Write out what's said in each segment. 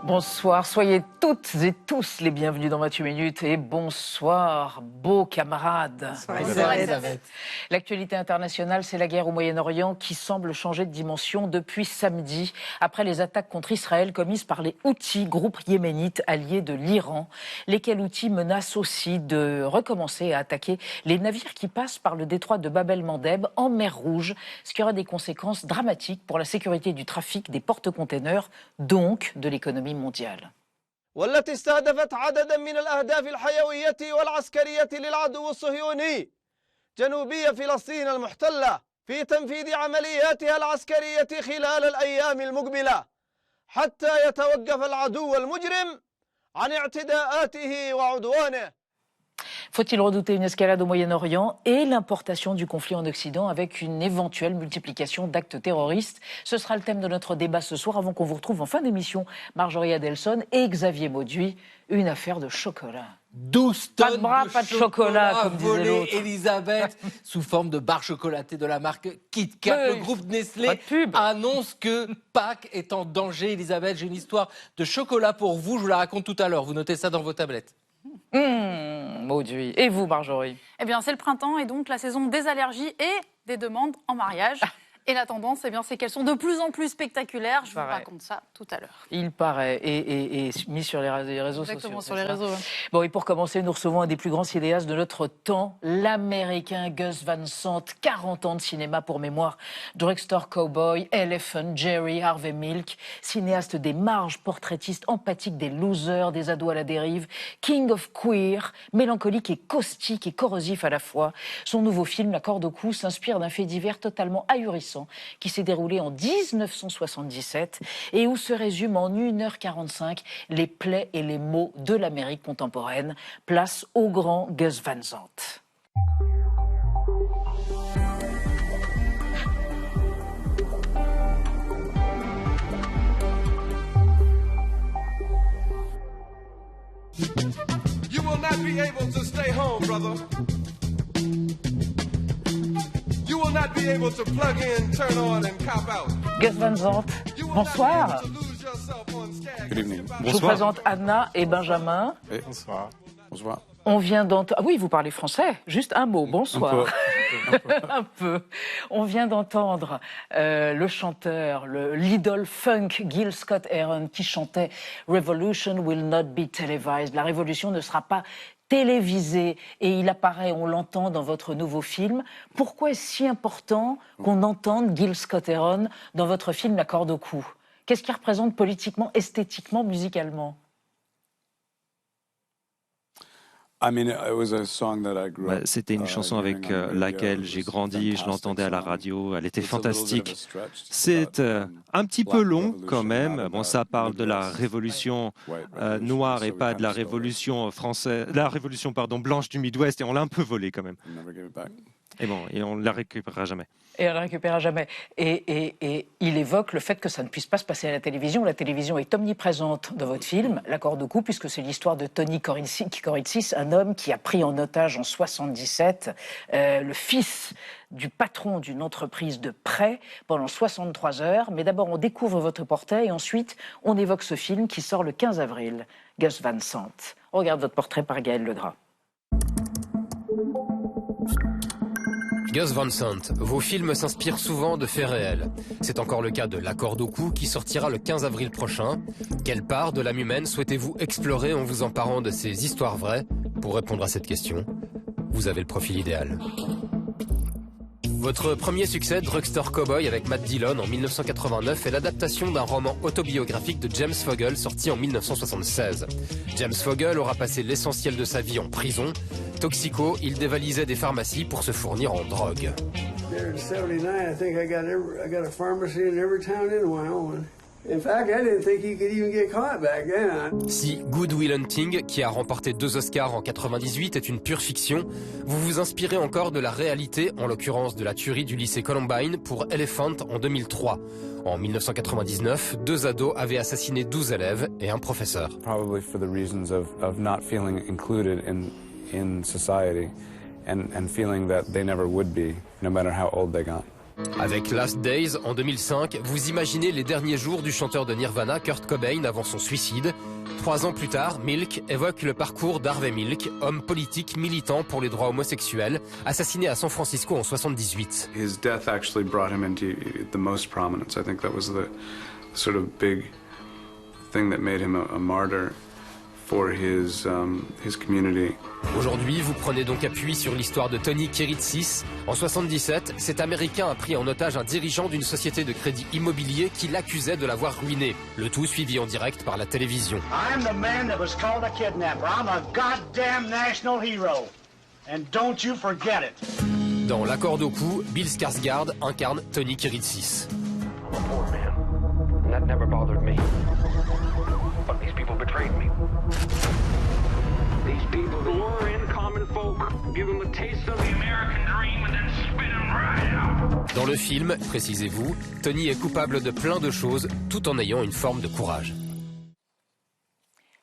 Bonsoir, soyez toutes et tous les bienvenus dans 28 minutes et bonsoir, beaux camarades. Bonsoir Elisabeth. L'actualité internationale, c'est la guerre au Moyen-Orient qui semble changer de dimension depuis samedi, après les attaques contre Israël commises par les Houthis, groupe yéménite allié de l'Iran, lesquels Houthis menacent aussi de recommencer à attaquer les navires qui passent par le détroit de Bab el-Mandeb en mer Rouge, ce qui aura des conséquences dramatiques pour la sécurité du trafic des porte-containers, donc de l'économie mondiale. والتي استهدفت عددا من الأهداف الحيوية والعسكرية للعدو الصهيوني جنوبي فلسطين المحتلة في تنفيذ عملياتها العسكرية خلال الأيام المقبلة حتى يتوقف العدو المجرم عن اعتداءاته وعدوانه. Faut-il redouter une escalade au Moyen-Orient et l'importation du conflit en Occident avec une éventuelle multiplication d'actes terroristes? Ce sera le thème de notre débat ce soir avant qu'on vous retrouve en fin d'émission. Marjorie Adelson et Xavier Mauduit, une affaire de chocolat. 12 Pas de tonnes bras, de pas de chocolat, comme disait volé l'autre. Elisabeth, sous forme de barres chocolatées de la marque Kit Kat. Oui, Le groupe pas Nestlé de pub. annonce que Pâques est en danger. Elisabeth, j'ai une histoire de chocolat pour vous. Je vous la raconte tout à l'heure. Vous notez ça dans vos tablettes. Mauduit. Et vous, Marjorie? Eh bien, c'est le printemps et donc la saison des allergies et des demandes en mariage. Et la tendance, eh bien, c'est qu'elles sont de plus en plus spectaculaires. Je vous raconte ça tout à l'heure. Il paraît, et mis sur les réseaux sociaux. Exactement, sur les réseaux. Ouais. Bon, et pour commencer, nous recevons un des plus grands cinéastes de notre temps, l'Américain Gus Van Sant, 40 ans de cinéma pour mémoire, Drugstore Cowboy, Elephant, Jerry, Harvey Milk, cinéaste des marges, portraitiste empathique des losers, des ados à la dérive, King of Queer, mélancolique et caustique et corrosif à la fois. Son nouveau film, La corde au cou, s'inspire d'un fait divers totalement ahurissant qui s'est déroulé en 1977 et où se résument en 1h45 les plaies et les maux de l'Amérique contemporaine. Place au grand Gus Van Sant. You will not be able to stay home, brother. You will not be able to plug in, turn on and cop out. Gus Van Sant, bonsoir. Good evening. Je vous présente Anna et Benjamin. Bonsoir. Bonsoir. On vient d'entendre... Ah oui, vous parlez français. Juste un mot. Bonsoir. Un peu. On vient d'entendre le chanteur, l'idole funk Gil Scott-Heron qui chantait « Revolution will not be televised ». La révolution ne sera pas télévisée. Et il apparaît, on l'entend dans votre nouveau film. Pourquoi est-ce si important qu'on entende Gil Scott-Heron dans votre film « La corde au cou » ? Qu'est-ce qu'il représente politiquement, esthétiquement, musicalement ? C'était une chanson avec laquelle j'ai grandi, je l'entendais à la radio, elle était fantastique. C'est un petit peu long quand même. Bon, ça parle de la révolution noire et pas de la révolution française, la révolution blanche du Midwest, et on l'a un peu volé quand même. Et bon, et on ne la récupérera jamais. Et on ne la récupérera jamais. Et il évoque le fait que ça ne puisse pas se passer à la télévision. La télévision est omniprésente dans votre film, La corde au cou, puisque c'est l'histoire de Tony Koritsis, un homme qui a pris en otage en 77 le fils du patron d'une entreprise de prêt pendant 63 heures. Mais d'abord, on découvre votre portrait et ensuite, on évoque ce film qui sort le 15 avril, Gus Van Sant. On regarde votre portrait par Gaël Legras. Gus Van Sant, vos films s'inspirent souvent de faits réels. C'est encore le cas de La corde au cou qui sortira le 15 avril prochain. Quelle part de l'âme humaine souhaitez-vous explorer en vous emparant de ces histoires vraies? Pour répondre à cette question, vous avez le profil idéal. Votre premier succès, Drugstore Cowboy avec Matt Dillon en 1989, est l'adaptation d'un roman autobiographique de James Fogle sorti en 1976. James Fogle aura passé l'essentiel de sa vie en prison. Toxico, il dévalisait des pharmacies pour se fournir en drogue. Si Good Will Hunting, qui a remporté 2 Oscars en 98, est une pure fiction, vous vous inspirez encore de la réalité, en l'occurrence de la tuerie du lycée Columbine pour Elephant en 2003. En 1999, 2 ados avaient assassiné 12 élèves et un professeur. Probably for the reasons of not feeling included in society and feeling that they never would be, no matter how old they got. Avec Last Days, en 2005, vous imaginez les derniers jours du chanteur de Nirvana, Kurt Cobain, avant son suicide. 3 ans plus tard, Milk évoque le parcours d'Harvey Milk, homme politique militant pour les droits homosexuels, assassiné à San Francisco en 1978. His death actually brought him into the most prominence. I think that was the sort of big thing that made him a martyr for his community. Aujourd'hui, vous prenez donc appui sur l'histoire de Tony Kiritsis. En 1977, cet Américain a pris en otage un dirigeant d'une société de crédit immobilier qui l'accusait de l'avoir ruiné. Le tout suivi en direct par la télévision. I'm the man that was called a kidnapper. I'm a goddamn national hero. And don't you forget it. Dans La corde au cou, Bill Skarsgård incarne Tony Kiritsis. I'm a poor man. That never bothered me. But these people betrayed me. These people were in common folk. Give them a taste of the American dream and then spit them right out. Dans le film, précisez-vous, Tony est coupable de plein de choses tout en ayant une forme de courage.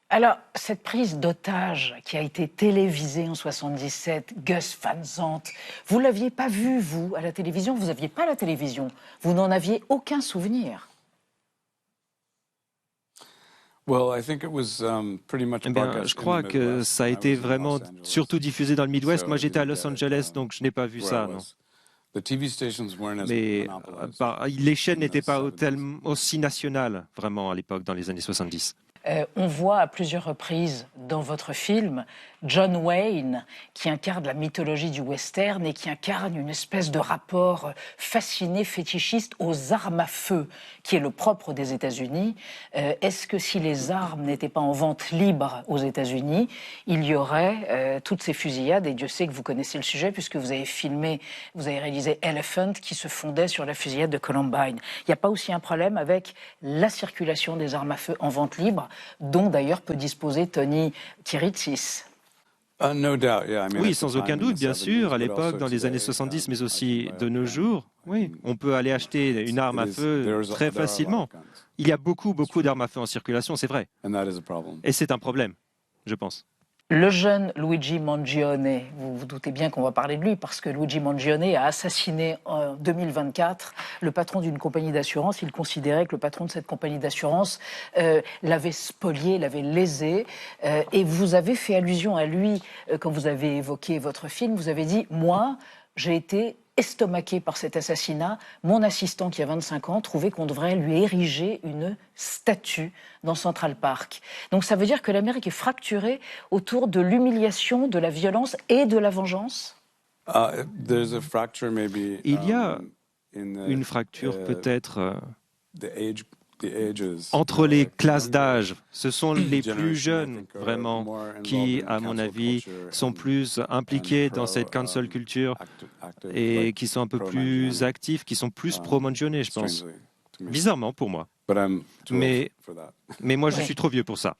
Alors, cette prise d'otage qui a été télévisée en 77, Gus Van Sant, vous ne l'aviez pas vue, vous, à la télévision? Vous n'aviez pas la télévision. Vous n'en aviez aucun souvenir. Je crois que ça a été vraiment surtout diffusé dans le Midwest. Moi, j'étais à Los Angeles, donc je n'ai pas vu ça, non. Mais les chaînes n'étaient pas aussi nationales, vraiment, à l'époque, dans les années 70. On voit à plusieurs reprises dans votre film John Wayne, qui incarne la mythologie du western et qui incarne une espèce de rapport fasciné, fétichiste aux armes à feu, qui est le propre des États-Unis. Est-ce que si les armes n'étaient pas en vente libre aux États-Unis, il y aurait toutes ces fusillades? Et Dieu sait que vous connaissez le sujet puisque vous avez filmé, vous avez réalisé Elephant, qui se fondait sur la fusillade de Columbine. Il n'y a pas aussi un problème avec la circulation des armes à feu en vente libre, dont d'ailleurs peut disposer Tony Kiritsis? Oui, sans aucun doute, bien sûr, à l'époque, dans les années 70, mais aussi de nos jours, oui, on peut aller acheter une arme à feu très facilement. Il y a beaucoup d'armes à feu en circulation, c'est vrai. Et c'est un problème, je pense. Le jeune Luigi Mangione, vous vous doutez bien qu'on va parler de lui parce que Luigi Mangione a assassiné en 2024 le patron d'une compagnie d'assurance. Il considérait que le patron de cette compagnie d'assurance l'avait spolié, l'avait lésé. Et vous avez fait allusion à lui quand vous avez évoqué votre film. Vous avez dit « Moi, j'ai été estomaqué par cet assassinat. Mon assistant, qui a 25 ans, trouvait qu'on devrait lui ériger une statue dans Central Park. » Donc ça veut dire que l'Amérique est fracturée autour de l'humiliation, de la violence et de la vengeance? Il y a une fracture peut-être entre les classes d'âge. Ce sont les plus jeunes, vraiment, qui, à mon avis, sont plus impliqués dans cette cancel culture et qui sont un peu plus actifs, qui sont plus pro-Mangione, je pense. Bizarrement pour moi. Mais moi, je suis trop vieux pour ça.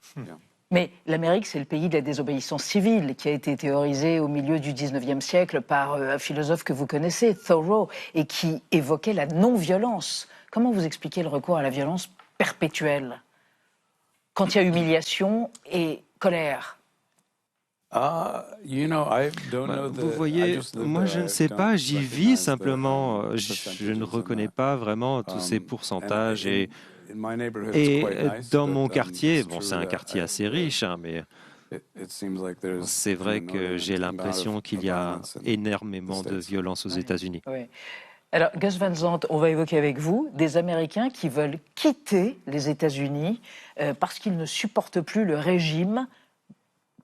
Mais l'Amérique, c'est le pays de la désobéissance civile qui a été théorisé au milieu du 19e siècle par un philosophe que vous connaissez, Thoreau, et qui évoquait la non-violence. Comment vous expliquez le recours à la violence perpétuelle quand il y a humiliation et colère? Vous voyez, moi je ne sais pas, j'y vis simplement, je ne reconnais pas vraiment tous ces pourcentages et dans mon quartier, bon c'est un quartier assez riche, hein, mais c'est vrai que j'ai l'impression qu'il y a énormément de violence aux États-Unis. Oui. Alors, Gus Van Sant, on va évoquer avec vous des Américains qui veulent quitter les États-Unis parce qu'ils ne supportent plus le régime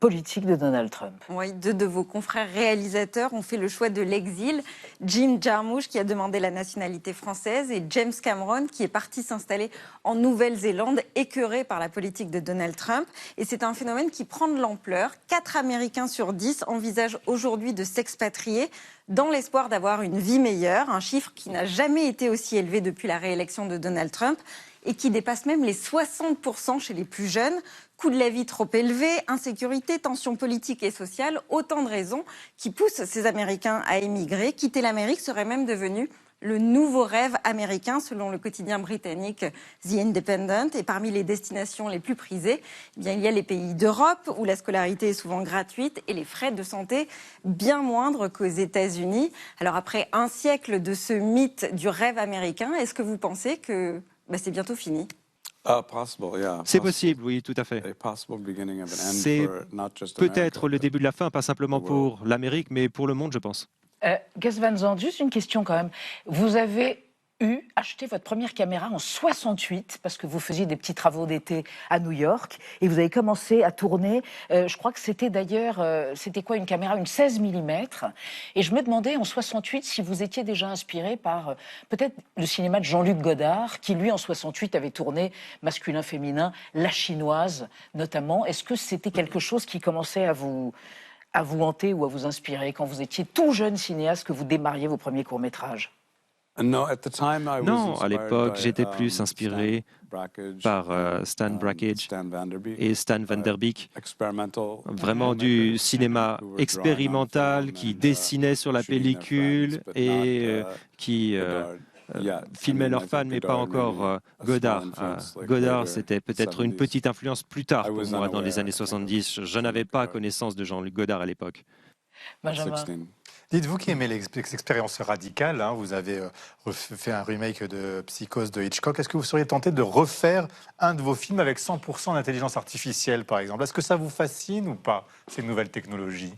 politique de Donald Trump. Oui, deux de vos confrères réalisateurs ont fait le choix de l'exil. Jim Jarmusch, qui a demandé la nationalité française, et James Cameron, qui est parti s'installer en Nouvelle-Zélande, écœuré par la politique de Donald Trump. Et c'est un phénomène qui prend de l'ampleur. 4 Américains sur 10 envisagent aujourd'hui de s'expatrier dans l'espoir d'avoir une vie meilleure, un chiffre qui n'a jamais été aussi élevé depuis la réélection de Donald Trump et qui dépasse même les 60% chez les plus jeunes. Coût de la vie trop élevé, insécurité, tensions politiques et sociales, autant de raisons qui poussent ces Américains à émigrer. Quitter l'Amérique serait même devenu le nouveau rêve américain, selon le quotidien britannique The Independent. Et parmi les destinations les plus prisées, eh bien, il y a les pays d'Europe, où la scolarité est souvent gratuite et les frais de santé bien moindres qu'aux États-Unis. Alors après un siècle de ce mythe du rêve américain, est-ce que vous pensez que c'est bientôt fini ? C'est possible, oui, tout à fait. C'est peut-être le début de la fin, pas simplement pour l'Amérique, mais pour le monde, je pense. Gus Van Sant, juste une question quand même. Vous avez acheté votre première caméra en 68 parce que vous faisiez des petits travaux d'été à New York et vous avez commencé à tourner. Je crois que c'était d'ailleurs, c'était quoi, une caméra, une 16 mm. Et je me demandais en 68 si vous étiez déjà inspiré par peut-être le cinéma de Jean-Luc Godard qui lui en 68 avait tourné masculin-féminin, La Chinoise notamment. Est-ce que c'était quelque chose qui commençait à vous hanter ou à vous inspirer quand vous étiez tout jeune cinéaste, que vous démarriez vos premiers courts-métrages? Non, à l'époque, j'étais plus inspiré par Stan Brakhage et Stan Van Der Beek. Vraiment du cinéma expérimental qui dessinait sur la pellicule et qui filmaient leurs fans, mais pas encore Godard. Godard, c'était peut-être une petite influence plus tard pour moi, dans les années 70. Je n'avais pas connaissance de Jean-Luc Godard à l'époque. Benjamin. Dites-vous qui aimez les expériences radicales, hein, vous avez fait un remake de Psychose de Hitchcock. Est-ce que vous seriez tenté de refaire un de vos films avec 100% d'intelligence artificielle, par exemple? Est-ce que ça vous fascine ou pas, ces nouvelles technologies?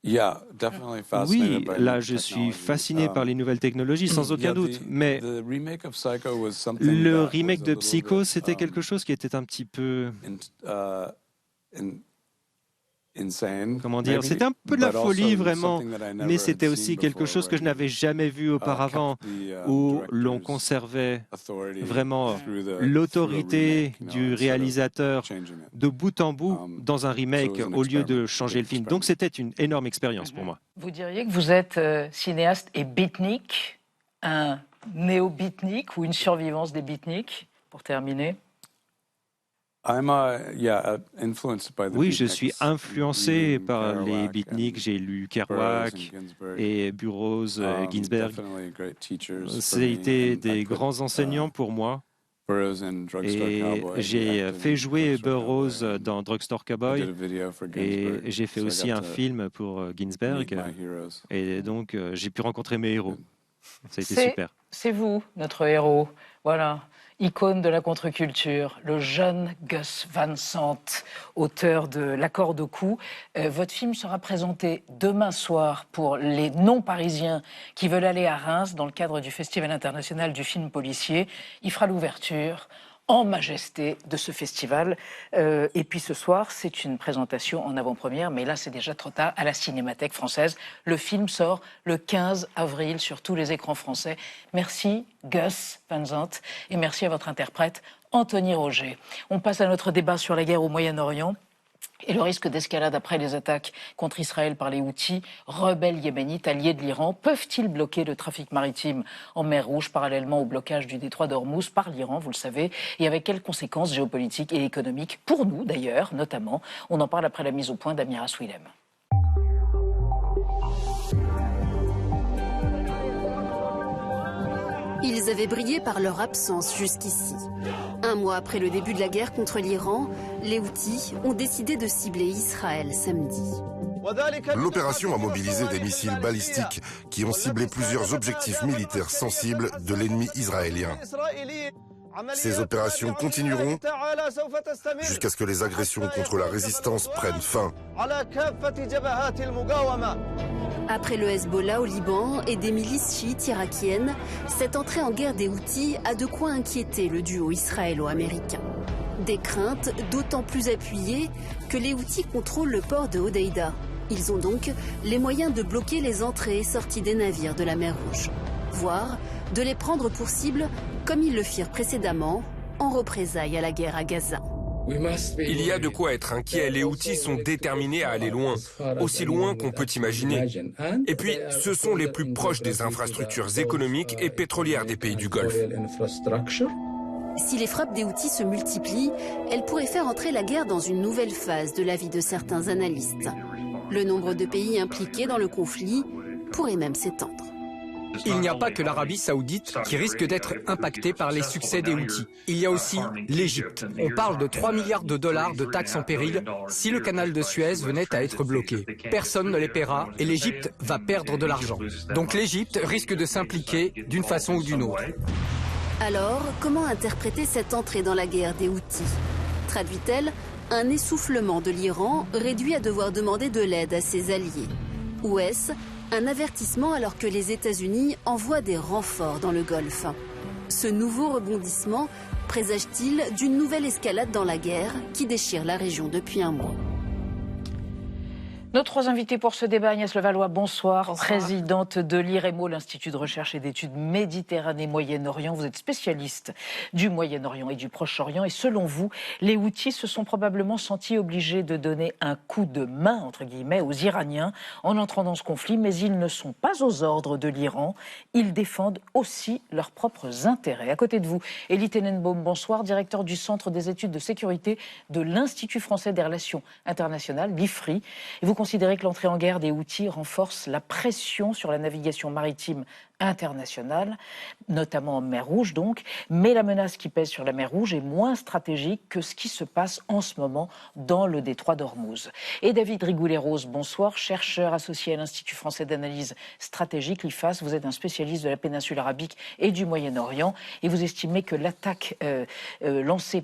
Oui, là je suis fasciné par les nouvelles technologies, sans aucun doute. Mais le remake de Psycho, c'était quelque chose qui était un petit peu... Comment dire, c'était un peu de la folie vraiment, mais c'était aussi quelque chose que je n'avais jamais vu auparavant, où l'on conservait vraiment l'autorité du réalisateur de bout en bout dans un remake au lieu de changer le film. Donc c'était une énorme expérience pour moi. Vous diriez que vous êtes cinéaste et beatnik, un néo-beatnik ou une survivance des beatniks, pour terminer? Oui, je suis influencé par les beatniks. J'ai lu Kerouac et Burroughs, Ginsberg. C'était des grands enseignants pour moi. Et j'ai fait jouer Burroughs dans Drugstore Cowboy. Et j'ai fait aussi un film pour Ginsberg. Et donc, j'ai pu rencontrer mes héros. Ça a été super. C'est vous, notre héros. Voilà. Icône de la contre-culture, le jeune Gus Van Sant, auteur de La corde au cou. Votre film sera présenté demain soir pour les non-parisiens qui veulent aller à Reims dans le cadre du Festival international du film policier. Il fera l'ouverture en majesté de ce festival. Et puis ce soir, c'est une présentation en avant-première, mais là c'est déjà trop tard, à la Cinémathèque française. Le film sort le 15 avril sur tous les écrans français. Merci Gus Van Sant et merci à votre interprète Anthony Roger. On passe à notre débat sur la guerre au Moyen-Orient. Et le risque d'escalade après les attaques contre Israël par les Houthis, rebelles yéménites alliés de l'Iran, peuvent-ils bloquer le trafic maritime en mer Rouge parallèlement au blocage du détroit d'Ormuz par l'Iran, vous le savez, et avec quelles conséquences géopolitiques et économiques, pour nous d'ailleurs, notamment. On en parle après la mise au point d'Amira Swilem. Ils avaient brillé par leur absence jusqu'ici. Un mois après le début de la guerre contre l'Iran, les Houthis ont décidé de cibler Israël samedi. L'opération a mobilisé des missiles balistiques qui ont ciblé plusieurs objectifs militaires sensibles de l'ennemi israélien. Ces opérations continueront jusqu'à ce que les agressions contre la résistance prennent fin. Après le Hezbollah au Liban et des milices chiites irakiennes, cette entrée en guerre des Houthis a de quoi inquiéter le duo israélo-américain. Des craintes d'autant plus appuyées que les Houthis contrôlent le port de Hodeïda. Ils ont donc les moyens de bloquer les entrées et sorties des navires de la mer Rouge, voire de les prendre pour cible comme ils le firent précédemment en représailles à la guerre à Gaza. Il y a de quoi être inquiet. Les Houthis sont déterminés à aller loin, aussi loin qu'on peut imaginer. Et puis, ce sont les plus proches des infrastructures économiques et pétrolières des pays du Golfe. Si les frappes des Houthis se multiplient, elles pourraient faire entrer la guerre dans une nouvelle phase de l'avis de certains analystes. Le nombre de pays impliqués dans le conflit pourrait même s'étendre. Il n'y a pas que l'Arabie saoudite qui risque d'être impactée par les succès des Houthis. Il y a aussi l'Égypte. On parle de 3 milliards de dollars de taxes en péril si le canal de Suez venait à être bloqué. Personne ne les paiera et l'Égypte va perdre de l'argent. Donc l'Égypte risque de s'impliquer d'une façon ou d'une autre. Alors, comment interpréter cette entrée dans la guerre des Houthis? Traduit-elle un essoufflement de l'Iran réduit à devoir demander de l'aide à ses alliés? Ou est-ce un avertissement alors que les États-Unis envoient des renforts dans le Golfe? Ce nouveau rebondissement présage-t-il d'une nouvelle escalade dans la guerre qui déchire la région depuis un mois? Nos trois invités pour ce débat, Agnès Levallois, bonsoir, présidente de l'IREMO, l'Institut de recherche et d'études Méditerranée-Moyen-Orient. Vous êtes spécialiste du Moyen-Orient et du Proche-Orient et selon vous, les Houthis se sont probablement sentis obligés de donner un coup de main, entre guillemets, aux Iraniens en entrant dans ce conflit, mais ils ne sont pas aux ordres de l'Iran. Ils défendent aussi leurs propres intérêts. À côté de vous, Elie Tenenbaum, bonsoir, directeur du Centre des études de sécurité de l'Institut français des relations internationales, l'IFRI. Et vous considérez que l'entrée en guerre des Houthis renforce la pression sur la navigation maritime internationale, notamment en mer Rouge donc, mais la menace qui pèse sur la mer Rouge est moins stratégique que ce qui se passe en ce moment dans le détroit d'Ormuz. Et David Rigoulet-Rose, bonsoir, chercheur associé à l'Institut français d'analyse stratégique, l'IFAS. Vous êtes un spécialiste de la péninsule arabique et du Moyen-Orient et vous estimez que l'attaque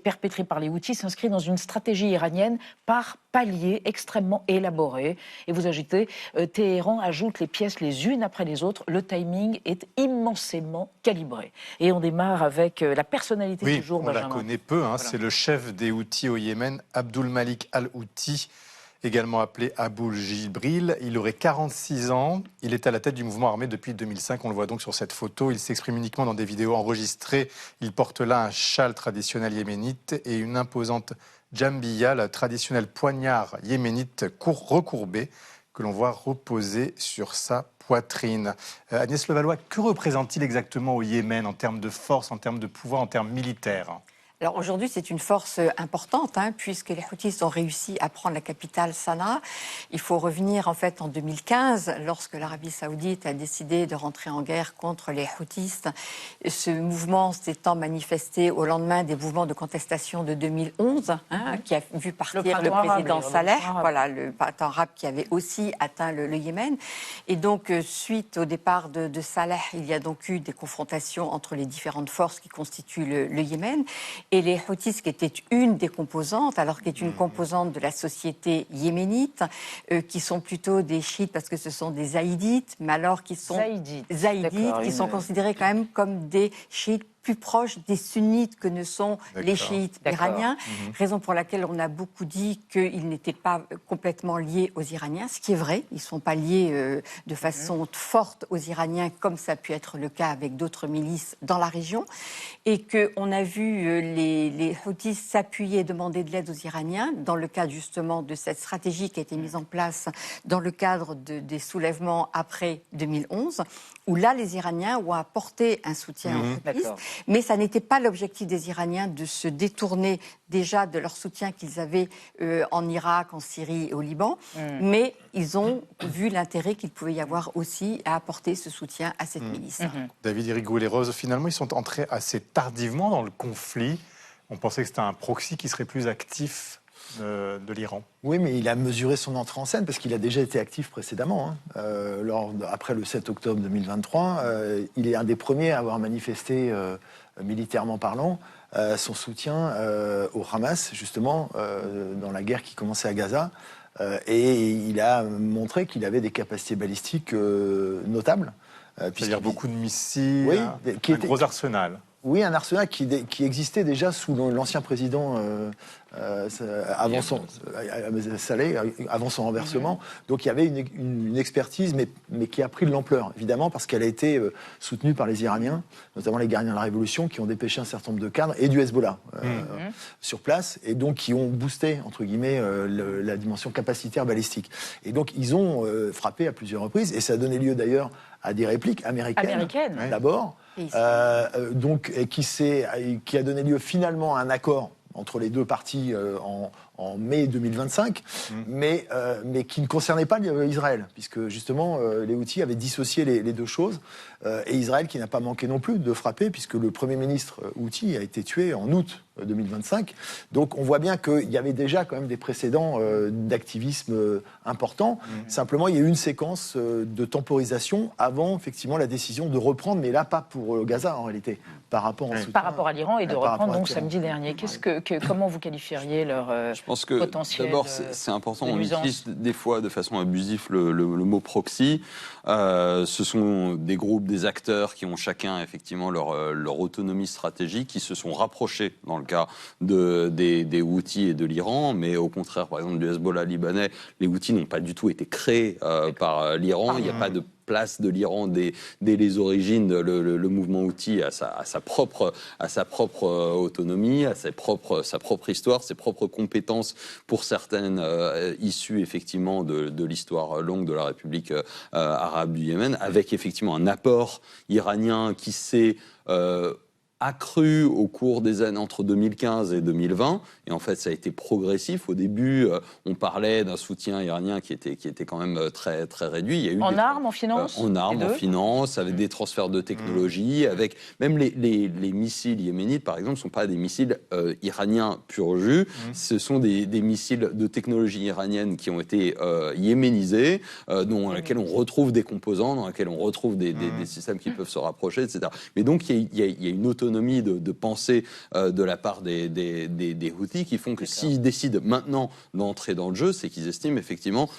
perpétrée par les Houthis s'inscrit dans une stratégie iranienne par paliers extrêmement élaborés. Et vous ajoutez, Téhéran ajoute les pièces les unes après les autres, le timing est immensément calibré. Et on démarre avec la personnalité du jour, Benjamin. On la connaît peu, voilà. C'est le chef des Houthis au Yémen, Abdul Malik al-Houthi, également appelé Aboul Jibril. Il aurait 46 ans, il est à la tête du mouvement armé depuis 2005, on le voit donc sur cette photo. Il s'exprime uniquement dans des vidéos enregistrées. Il porte là un châle traditionnel yéménite et une imposante djambiya, le traditionnel poignard yéménite recourbé, que l'on voit reposer sur sa poitrine. Agnès Levallois, que représente-t-il exactement au Yémen en termes de force, en termes de pouvoir, en termes militaires ? Alors aujourd'hui, c'est une force importante, puisque les Houthis ont réussi à prendre la capitale Sanaa. Il faut revenir en fait en 2015, lorsque l'Arabie Saoudite a décidé de rentrer en guerre contre les Houthis. Ce mouvement s'étant manifesté au lendemain des mouvements de contestation de 2011, qui a vu partir le président Saleh, voilà, le printemps arabe qui avait aussi atteint le Yémen. Et donc, suite au départ de Saleh, il y a donc eu des confrontations entre les différentes forces qui constituent le Yémen. Et les Houthis, qui étaient une des composantes, alors qui est une composante de la société yéménite, qui sont plutôt des chiites parce que ce sont des zaïdites, mais alors qui sont zaïdites qui sont considérés quand même comme des chiites plus proches des sunnites que ne sont les chiites iraniens, raison pour laquelle on a beaucoup dit qu'ils n'étaient pas complètement liés aux Iraniens, ce qui est vrai, ils ne sont pas liés de façon forte aux Iraniens comme ça a pu être le cas avec d'autres milices dans la région, et qu'on a vu les Houthis s'appuyer et demander de l'aide aux Iraniens dans le cadre justement de cette stratégie qui a été mise en place dans le cadre des soulèvements après 2011, où là les Iraniens ont apporté un soutien aux Houthis. Mais ça n'était pas l'objectif des Iraniens de se détourner déjà de leur soutien qu'ils avaient en Irak, en Syrie et au Liban. Mais ils ont vu l'intérêt qu'il pouvait y avoir aussi à apporter ce soutien à cette milice. David Rigoulet-Rose, finalement, ils sont entrés assez tardivement dans le conflit. On pensait que c'était un proxy qui serait plus actif de l'Iran. Oui, mais il a mesuré son entrée en scène parce qu'il a déjà été actif précédemment. Après le 7 octobre 2023, il est un des premiers à avoir manifesté, militairement parlant, son soutien au Hamas, justement, dans la guerre qui commençait à Gaza. Et il a montré qu'il avait des capacités balistiques notables. C'est-à-dire beaucoup de missiles, un gros arsenal. Oui, un arsenal qui existait déjà sous l'ancien président avant son renversement. Donc il y avait une expertise, mais qui a pris de l'ampleur, évidemment, parce qu'elle a été soutenue par les Iraniens, notamment les gardiens de la Révolution, qui ont dépêché un certain nombre de cadres, et du Hezbollah sur place, et donc qui ont boosté, entre guillemets, la dimension capacitaire balistique. Et donc ils ont frappé à plusieurs reprises, et ça a donné lieu d'ailleurs à des répliques américaines. D'abord. Donc, qui a donné lieu finalement à un accord entre les deux parties en mai 2025, mais qui ne concernait pas Israël, puisque justement les Houthis avaient dissocié les deux choses, et Israël qui n'a pas manqué non plus de frapper, puisque le Premier ministre Houthi a été tué en août 2025. Donc on voit bien qu'il y avait déjà quand même des précédents d'activisme importants. Simplement, il y a eu une séquence de temporisation avant effectivement la décision de reprendre, mais là pas pour Gaza en réalité, par rapport à l'Iran et de reprendre donc samedi dernier. Comment vous qualifieriez leur Je pense que potentiel d'abord c'est important, on nuisance. utilise des fois de façon abusive le mot proxy. Ce sont des groupes, des acteurs qui ont chacun effectivement leur autonomie stratégique, qui se sont rapprochés dans le cas des Houthis et de l'Iran, mais au contraire, par exemple, du Hezbollah libanais, les Houthis n'ont pas du tout été créés par l'Iran. Il n'y a pas de place de l'Iran dès les origines. Le mouvement Houthi a sa propre autonomie, a sa propre histoire, ses propres compétences pour certaines issues effectivement de l'histoire longue de la République arabe du Yémen, avec effectivement un apport iranien qui s'est accru au cours des années entre 2015 et 2020, et en fait ça a été progressif. Au début, on parlait d'un soutien iranien qui était quand même très très réduit. Il y a eu armes, en finance, en finance, avec des transferts de technologie, avec même les missiles yéménites par exemple, ne sont pas des missiles iraniens pur jus. Ce sont des missiles de technologie iranienne qui ont été yéménisés, dans lesquels on retrouve des composants, dans lesquels on retrouve des systèmes qui peuvent se rapprocher, etc. Mais donc il y a une autonomie de pensée de la part des Houthis qui font que s'ils décident maintenant d'entrer dans le jeu, c'est qu'ils estiment effectivement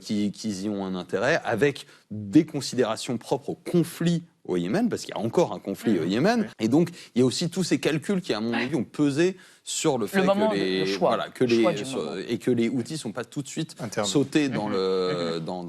qu'ils y ont un intérêt, avec des considérations propres au conflit au Yémen, parce qu'il y a encore un conflit au Yémen, et donc il y a aussi tous ces calculs qui, à mon avis, ont pesé sur le fait que les Houthis ne sont pas tout de suite sautés dans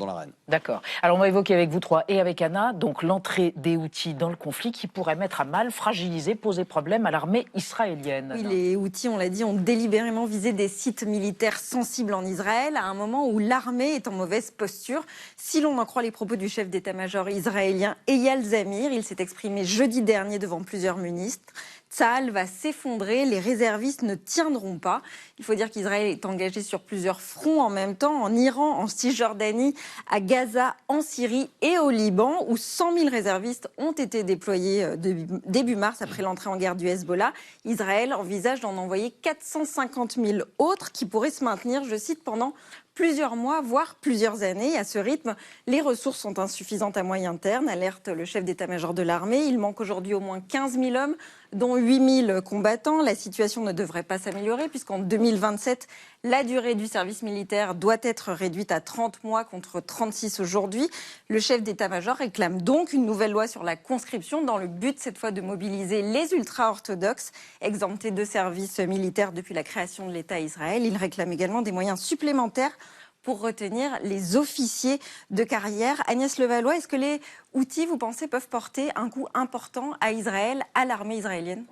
l'arène. D'accord. Alors on va évoquer avec vous trois et avec Anna donc l'entrée des Houthis dans le conflit qui pourrait mettre à mal, fragiliser, poser problème à l'armée israélienne. Oui, les Houthis, on l'a dit, ont délibérément visé des sites militaires sensibles en Israël à un moment où l'armée est en mauvaise posture. Si l'on en croit les propos du chef d'état-major israélien Eyal Zamir, il s'est exprimé jeudi dernier devant plusieurs ministres. Tsahal va s'effondrer, les réservistes ne tiendront pas. Il faut dire qu'Israël est engagé sur plusieurs fronts en même temps, en Iran, en Cisjordanie, à Gaza, en Syrie et au Liban, où 100 000 réservistes ont été déployés début mars après l'entrée en guerre du Hezbollah. Israël envisage d'en envoyer 450 000 autres qui pourraient se maintenir, je cite, pendant plusieurs mois, voire plusieurs années. À ce rythme, les ressources sont insuffisantes à moyen terme, alerte le chef d'état-major de l'armée. Il manque aujourd'hui au moins 15 000 hommes, dont 8 000 combattants. La situation ne devrait pas s'améliorer puisqu'en 2027, la durée du service militaire doit être réduite à 30 mois contre 36 aujourd'hui. Le chef d'état-major réclame donc une nouvelle loi sur la conscription dans le but cette fois de mobiliser les ultra-orthodoxes exemptés de service militaire depuis la création de l'État Israël. Il réclame également des moyens supplémentaires pour retenir les officiers de carrière. Agnès Levallois, est-ce que les Houthis, vous pensez, peuvent porter un coup important à Israël, à l'armée israélienne ?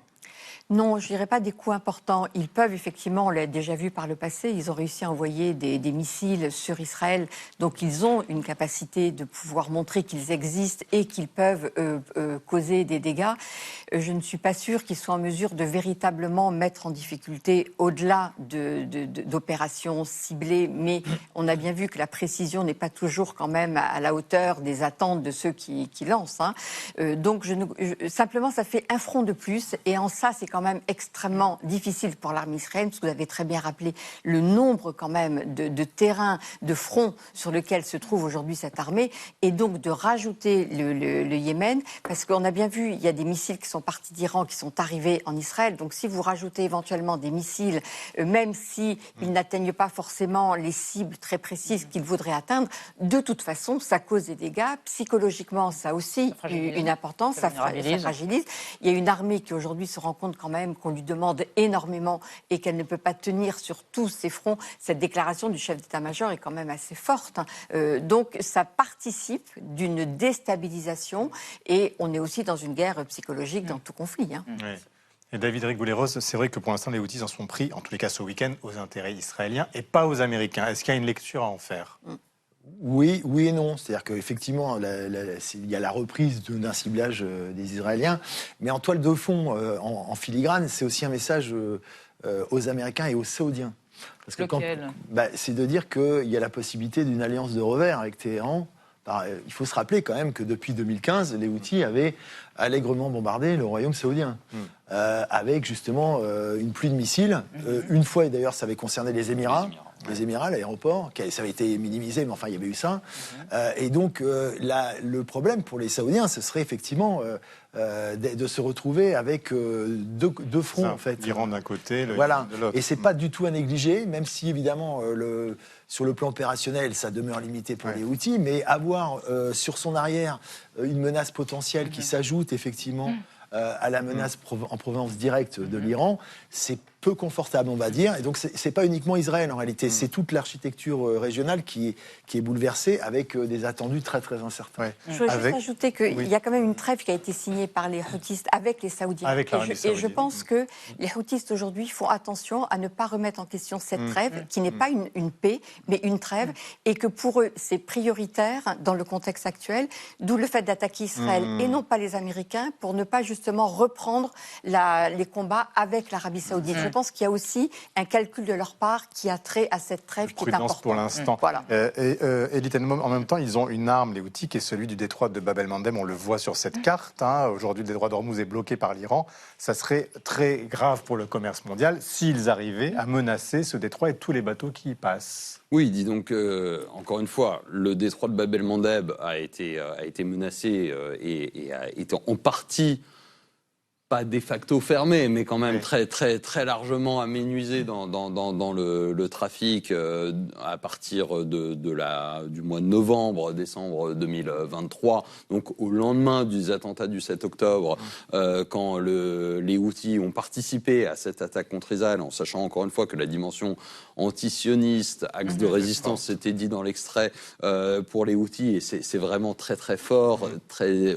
Non, je ne dirais pas des coups importants. Ils peuvent effectivement, on l'a déjà vu par le passé, ils ont réussi à envoyer des missiles sur Israël. Donc ils ont une capacité de pouvoir montrer qu'ils existent et qu'ils peuvent causer des dégâts. Je ne suis pas sûre qu'ils soient en mesure de véritablement mettre en difficulté au-delà d'opérations ciblées. Mais on a bien vu que la précision n'est pas toujours quand même à la hauteur des attentes de ceux qui lancent. Donc simplement, ça fait un front de plus. Et en ça, c'est quand même extrêmement difficile pour l'armée israélienne, parce que vous avez très bien rappelé le nombre quand même de terrains, de fronts sur lesquels se trouve aujourd'hui cette armée, et donc de rajouter le Yémen, parce qu'on a bien vu, il y a des missiles qui sont partis d'Iran, qui sont arrivés en Israël, donc si vous rajoutez éventuellement des missiles, même s'ils n'atteignent pas forcément les cibles très précises qu'ils voudraient atteindre, de toute façon, ça cause des dégâts. Psychologiquement, ça a aussi une importance, ça fragilise. Il y a une armée qui aujourd'hui se rend compte quand même qu'on lui demande énormément et qu'elle ne peut pas tenir sur tous ses fronts. Cette déclaration du chef d'état-major est quand même assez forte. Donc ça participe d'une déstabilisation et on est aussi dans une guerre psychologique dans tout conflit. Oui. Et David Rigouleros, c'est vrai que pour l'instant les Houthis en sont pris, en tous les cas ce week-end, aux intérêts israéliens et pas aux Américains. Est-ce qu'il y a une lecture à en faire ? Oui et non. C'est-à-dire qu'effectivement, il y a la reprise d'un ciblage des Israéliens, mais en toile de fond, en filigrane, c'est aussi un message aux Américains et aux Saoudiens. Parce que Lequel ? c'est de dire qu'il y a la possibilité d'une alliance de revers avec Téhéran. Il faut se rappeler quand même que depuis 2015, les Houthis avaient allègrement bombardé le royaume saoudien, avec justement une pluie de missiles. Une fois, et d'ailleurs, ça avait concerné les Émirats. Les Émirats, l'aéroport, ça avait été minimisé, mais enfin, il y avait eu ça. Et donc, le problème pour les Saoudiens, ce serait effectivement de se retrouver avec deux fronts, en fait. L'Iran d'un côté, le voilà. de l'autre. Et c'est pas du tout à négliger, même si, évidemment, sur le plan opérationnel, ça demeure limité pour les Houthis, mais avoir sur son arrière une menace potentielle qui s'ajoute, effectivement, à la menace en provenance directe de l'Iran, c'est peu confortable, on va dire. Et donc, c'est pas uniquement Israël, en réalité. C'est toute l'architecture régionale qui est bouleversée avec des attendus très, très incertains. Je voudrais juste ajouter qu'il y a quand même une trêve qui a été signée par les Houthis avec les Saoudiens. Et je pense que les Houthis, aujourd'hui, font attention à ne pas remettre en question cette trêve, qui n'est pas une paix, mais une trêve, et que pour eux, c'est prioritaire dans le contexte actuel, d'où le fait d'attaquer Israël et non pas les Américains, pour ne pas justement reprendre les combats avec l'Arabie Saoudite. Je pense qu'il y a aussi un calcul de leur part qui a trait à cette trêve qui est importante. Pour l'instant. Voilà. En même temps, ils ont une arme, les Houthis, qui est celui du détroit de Bab el-Mandeb. On le voit sur cette carte. Aujourd'hui, le détroit d'Ormuz est bloqué par l'Iran. Ça serait très grave pour le commerce mondial s'ils arrivaient à menacer ce détroit et tous les bateaux qui y passent. Oui, dis donc, encore une fois, le détroit de Bab el-Mandeb a été menacé et a été en partie, pas de facto fermé, mais quand même très, très, très largement aménuisé dans le trafic à partir du mois de novembre, décembre 2023. Donc au lendemain des attentats du 7 octobre, quand les Houthis ont participé à cette attaque contre Israël, en sachant encore une fois que la dimension antisioniste, axe de résistance, c'était dit dans l'extrait pour les Houthis, et c'est vraiment très très fort,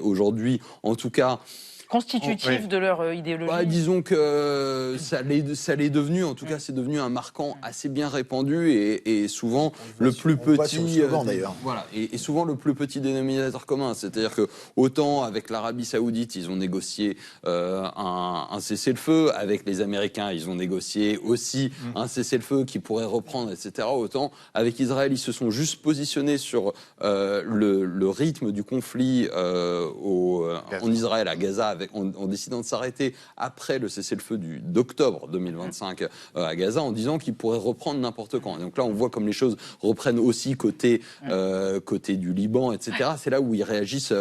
aujourd'hui, en tout cas. Constitutif de leur idéologie. Disons que ça l'est devenu, en tout cas c'est devenu un marquant assez bien répandu et souvent le plus petit voilà, et souvent le plus petit dénominateur commun, c'est-à-dire que autant avec l'Arabie Saoudite ils ont négocié un cessez-le-feu, avec les Américains ils ont négocié aussi un cessez-le-feu qui pourrait reprendre, etc. Autant avec Israël ils se sont juste positionnés sur le rythme du conflit en Israël, à Gaza, en décidant de s'arrêter après le cessez-le-feu d'octobre 2025 à Gaza, en disant qu'il pourrait reprendre n'importe quand. Et donc là, on voit comme les choses reprennent aussi côté du Liban, etc. C'est là où ils réagissent,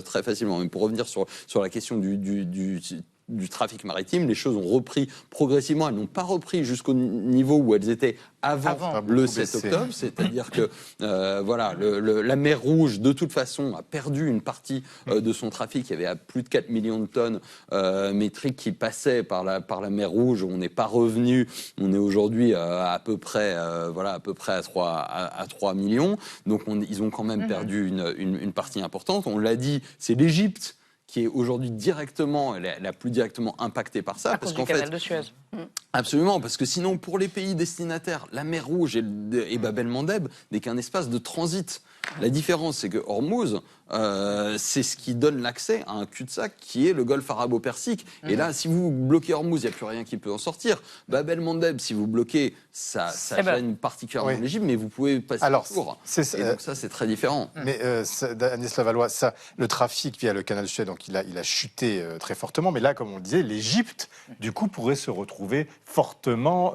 très facilement. Mais pour revenir sur la question du trafic maritime, les choses ont repris progressivement. Elles n'ont pas repris jusqu'au niveau où elles étaient avant le 7 octobre. C'est-à-dire que la mer Rouge, de toute façon, a perdu une partie de son trafic. Il y avait à plus de 4 millions de tonnes métriques qui passaient par la mer Rouge. On n'est pas revenu. On est aujourd'hui à peu près à 3 millions. Donc ils ont quand même perdu une partie importante. On l'a dit, c'est l'Égypte qui est aujourd'hui la plus directement impactée par ça. Parce qu'en fait, canal de Suez. Absolument, parce que sinon, pour les pays destinataires, la mer Rouge et Bab el-Mandeb n'est qu'un espace de transit. La différence, c'est que Hormuz, c'est ce qui donne l'accès à un cul-de-sac qui est le golfe arabo-persique. Et là, si vous bloquez Hormuz, il n'y a plus rien qui peut en sortir. Bab el-Mandeb, si vous bloquez, ça gêne particulièrement l'Égypte, mais vous pouvez passer le tour. Et donc ça, c'est très différent. Mais Agnès Lavallois, le trafic via le canal de Suez, donc il a chuté très fortement. Mais là, comme on le disait, l'Égypte, du coup, pourrait se retrouver fortement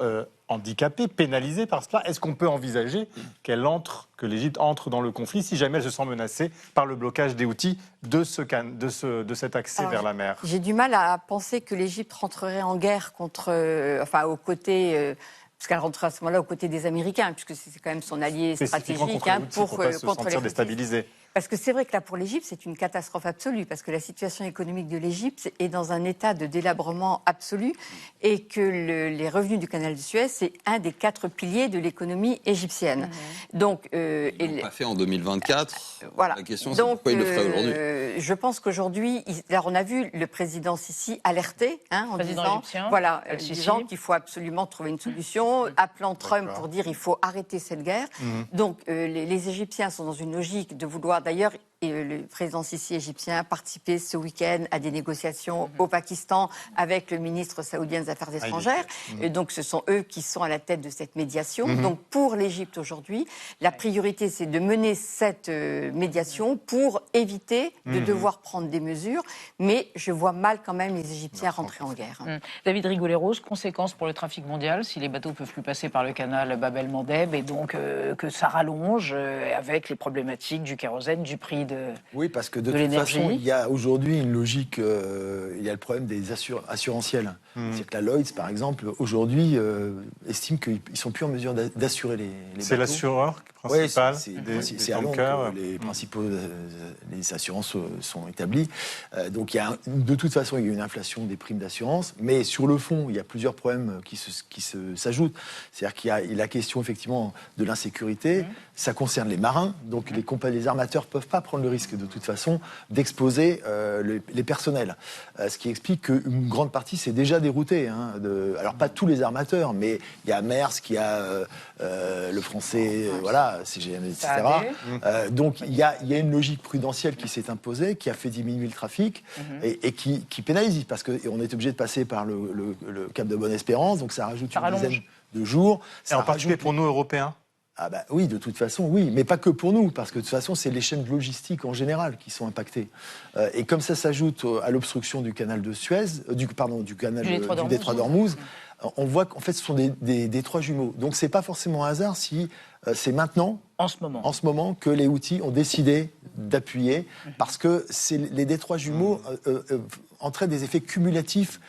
handicapée, pénalisée par cela. Est-ce qu'on peut envisager que l'Égypte entre dans le conflit si jamais elle se sent menacée par le blocage des Houthis de cet accès vers la mer? J'ai du mal à penser que l'Égypte rentrerait en guerre aux côtés... parce qu'elle rentrerait à ce moment-là aux côtés des Américains, puisque c'est quand même son allié stratégique contre les déstabiliser. Parce que c'est vrai que là, pour l'Égypte, c'est une catastrophe absolue, parce que la situation économique de l'Égypte est dans un état de délabrement absolu, et que les revenus du canal de Suez, c'est un des 4 piliers de l'économie égyptienne. Donc, ils l'ont pas fait en 2024. Voilà. La question, c'est pourquoi ils le feraient aujourd'hui. Je pense qu'aujourd'hui, on a vu le président Sisi alerter, en disant qu'il faut absolument trouver une solution, appelant Trump pour dire il faut arrêter cette guerre. Donc, les Égyptiens sont dans une logique de vouloir. D'ailleurs, le président Sisi égyptien a participé ce week-end à des négociations au Pakistan avec le ministre saoudien des Affaires étrangères. Et donc, ce sont eux qui sont à la tête de cette médiation. Donc, pour l'Égypte aujourd'hui, la priorité, c'est de mener cette médiation pour éviter de devoir prendre des mesures. Mais je vois mal quand même les Égyptiens rentrer en guerre. David Rigoulet-Rose, conséquences pour le trafic mondial si les bateaux ne peuvent plus passer par le canal Bab-el-Mandeb et donc que ça rallonge avec les problématiques du kérosène, du prix de Oui, parce que de toute l'énergie. façon, il y a aujourd'hui une logique, il y a le problème des assurantiels. C'est que la Lloyds, par exemple, aujourd'hui, estime qu'ils ne sont plus en mesure d'assurer les bateaux. C'est l'assureur principal c'est à Londres que les principaux les assurances sont établies. Donc, de toute façon, il y a une inflation des primes d'assurance. Mais sur le fond, il y a plusieurs problèmes qui s'ajoutent. C'est-à-dire qu'il y a la question, effectivement, de l'insécurité. Ça concerne les marins. Donc, les armateurs ne peuvent pas prendre le risque, de toute façon, d'exposer les personnels. Ce qui explique qu'une grande partie s'est déjà déroutée. Alors, pas tous les armateurs, mais il y a Maersk, il y a le français, CGM, etc. Donc, il y a une logique prudentielle qui s'est imposée, qui a fait diminuer le trafic et qui pénalise, parce qu'on est obligé de passer par le Cap de Bonne-Espérance, donc ça rajoute une dizaine de jours. Et en particulier pour nous, Européens ? Ah bah oui, de toute façon, oui, mais pas que pour nous, parce que de toute façon, c'est les chaînes logistiques en général qui sont impactées. Et comme ça s'ajoute à l'obstruction du canal de Suez, du détroit d'Ormuz, on voit qu'en fait, ce sont des détroits jumeaux. Donc, c'est pas forcément un hasard si c'est maintenant, en ce moment, que les Houthis ont décidé d'appuyer, parce que les détroits jumeaux entraînent des effets cumulatifs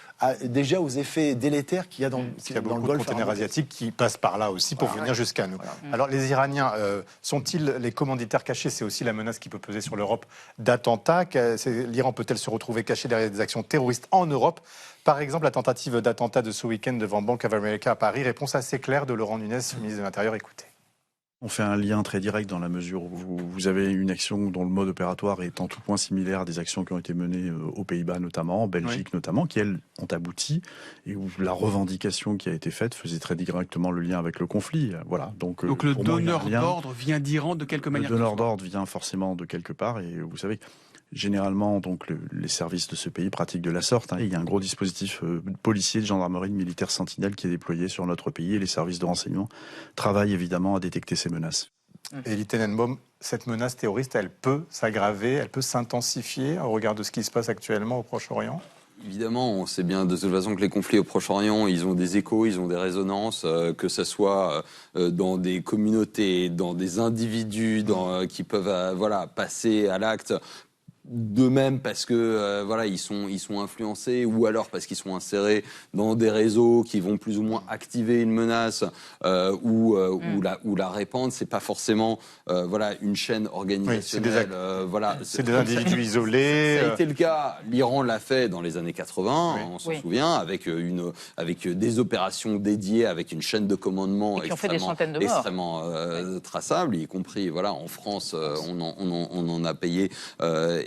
déjà aux effets délétères qu'il y a dans le Golfe. Il y a beaucoup de conteneurs asiatiques qui passent par là aussi pour venir jusqu'à nous. Alors, les Iraniens sont-ils les commanditaires cachés? C'est aussi la menace qui peut peser sur l'Europe d'attentats. L'Iran peut-elle se retrouver caché derrière des actions terroristes en Europe? Par exemple, la tentative d'attentat de ce week-end devant Bank of America à Paris. Réponse assez claire de Laurent Nunez, ministre de l'Intérieur. Écoutez. On fait un lien très direct dans la mesure où vous avez une action dont le mode opératoire est en tout point similaire à des actions qui ont été menées aux Pays-Bas notamment, en Belgique notamment, qui elles ont abouti et où la revendication qui a été faite faisait très directement le lien avec le conflit. Voilà. Donc le donneur d'ordre vient d'Iran de quelque manière. Le donneur d'ordre vient forcément de quelque part et vous savez. Généralement, donc, les services de ce pays pratiquent de la sorte. Il y a un gros dispositif policier, de gendarmerie, de militaires sentinelles qui est déployé sur notre pays et les services de renseignement travaillent évidemment à détecter ces menaces. Elie Tenenbaum, cette menace terroriste, elle peut s'aggraver, elle peut s'intensifier au regard de ce qui se passe actuellement au Proche-Orient ? Évidemment, on sait bien de toute façon que les conflits au Proche-Orient, ils ont des échos, ils ont des résonances, que ce soit dans des communautés, dans des individus qui peuvent passer à l'acte. D'eux-mêmes parce que ils sont influencés ou alors parce qu'ils sont insérés dans des réseaux qui vont plus ou moins activer une menace ou la répandre. C'est pas forcément une chaîne organisationnelle. C'est des individus isolés. Ça a été le cas. L'Iran l'a fait dans les années 80. On s'en souvient avec des opérations dédiées, avec une chaîne de commandement extrêmement traçable, y compris en France. On en a payé.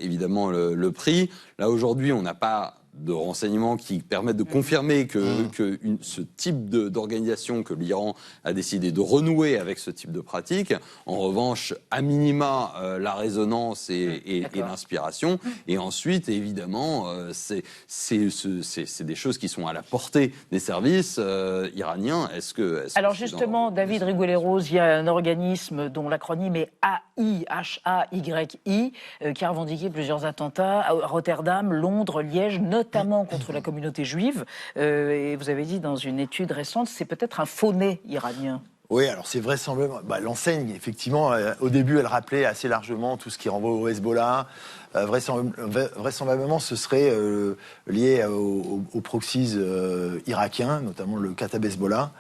Évidemment le prix. Là aujourd'hui, on n'a pas de renseignements qui permettent de confirmer que ce type d'organisation que l'Iran a décidé de renouer avec ce type de pratique. En revanche, à minima, la résonance et l'inspiration. Et ensuite, évidemment, c'est des choses qui sont à la portée des services iraniens. Alors justement, David Rigoulet-Rose, il y a un organisme dont l'acronyme est AIHAYI qui a revendiqué plusieurs attentats à Rotterdam, Londres, Liège, notamment contre la communauté juive. Et vous avez dit dans une étude récente, c'est peut-être un faux nez iranien. Oui, alors c'est vraisemblablement. L'enseigne, effectivement, au début, elle rappelait assez largement tout ce qui renvoie au Hezbollah. Vraisemblablement, ce serait lié aux proxies irakiens, notamment le Kata'ib Hezbollah,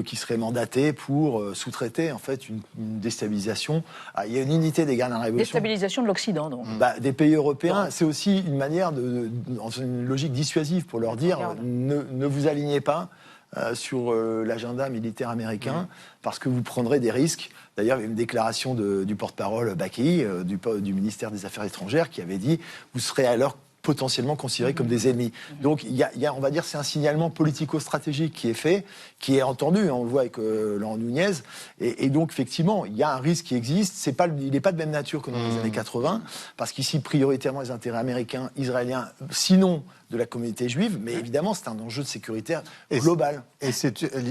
qui serait mandaté pour sous-traiter en fait une déstabilisation. Il y a une unité des gardes de la Révolution. Déstabilisation de l'Occident, donc. Des pays européens, c'est aussi une manière dans une logique dissuasive pour leur dire ne vous alignez pas sur l'agenda militaire américain parce que vous prendrez des risques. D'ailleurs, il y a une déclaration du porte-parole Baki, du ministère des Affaires étrangères, qui avait dit « Vous serez alors potentiellement considérés comme des ennemis. Donc, on va dire, c'est un signalement politico-stratégique qui est fait, qui est entendu, on le voit avec Laurent Nunez, et donc, effectivement, il y a un risque qui existe. Il n'est pas de même nature que dans les années 80, parce qu'ici, prioritairement, les intérêts américains, israéliens, sinon de la communauté juive, mais évidemment, c'est un enjeu de sécurité global. Et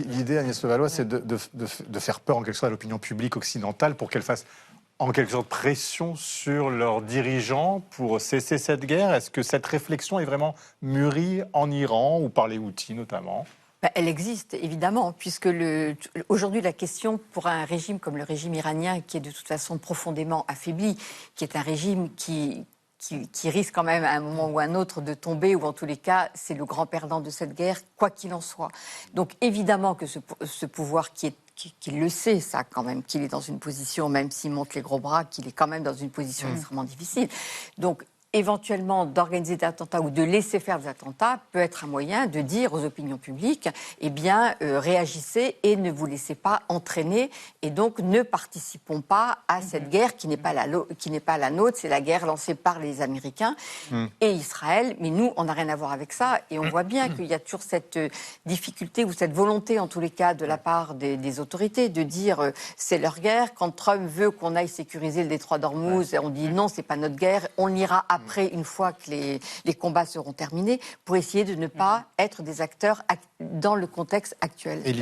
l'idée, Agnès Levallois, c'est de faire peur, en quelque sorte, à l'opinion publique occidentale pour qu'elle fasse en quelque sorte pression sur leurs dirigeants pour cesser cette guerre. Est-ce que cette réflexion est vraiment mûrie en Iran ou par les Houthis notamment ? Elle existe, évidemment, puisque aujourd'hui, la question pour un régime comme le régime iranien, qui est de toute façon profondément affaibli, qui est un régime qui risque quand même à un moment ou à un autre de tomber, ou en tous les cas, c'est le grand perdant de cette guerre, quoi qu'il en soit. Donc évidemment que ce pouvoir qui le sait, ça, quand même, qu'il est dans une position, même s'il monte les gros bras, qu'il est quand même dans une position extrêmement difficile. Donc, éventuellement, d'organiser des attentats ou de laisser faire des attentats peut être un moyen de dire aux opinions publiques, eh bien, réagissez et ne vous laissez pas entraîner, et donc ne participons pas à cette guerre qui n'est pas la nôtre, c'est la guerre lancée par les Américains et Israël, mais nous, on n'a rien à voir avec ça, et on voit bien qu'il y a toujours cette difficulté ou cette volonté, en tous les cas, de la part des autorités, de dire c'est leur guerre. Quand Trump veut qu'on aille sécuriser le détroit d'Ormuz, on dit non, c'est pas notre guerre, on ira après, une fois que les combats seront terminés, pour essayer de ne pas être des acteurs dans le contexte actuel. Et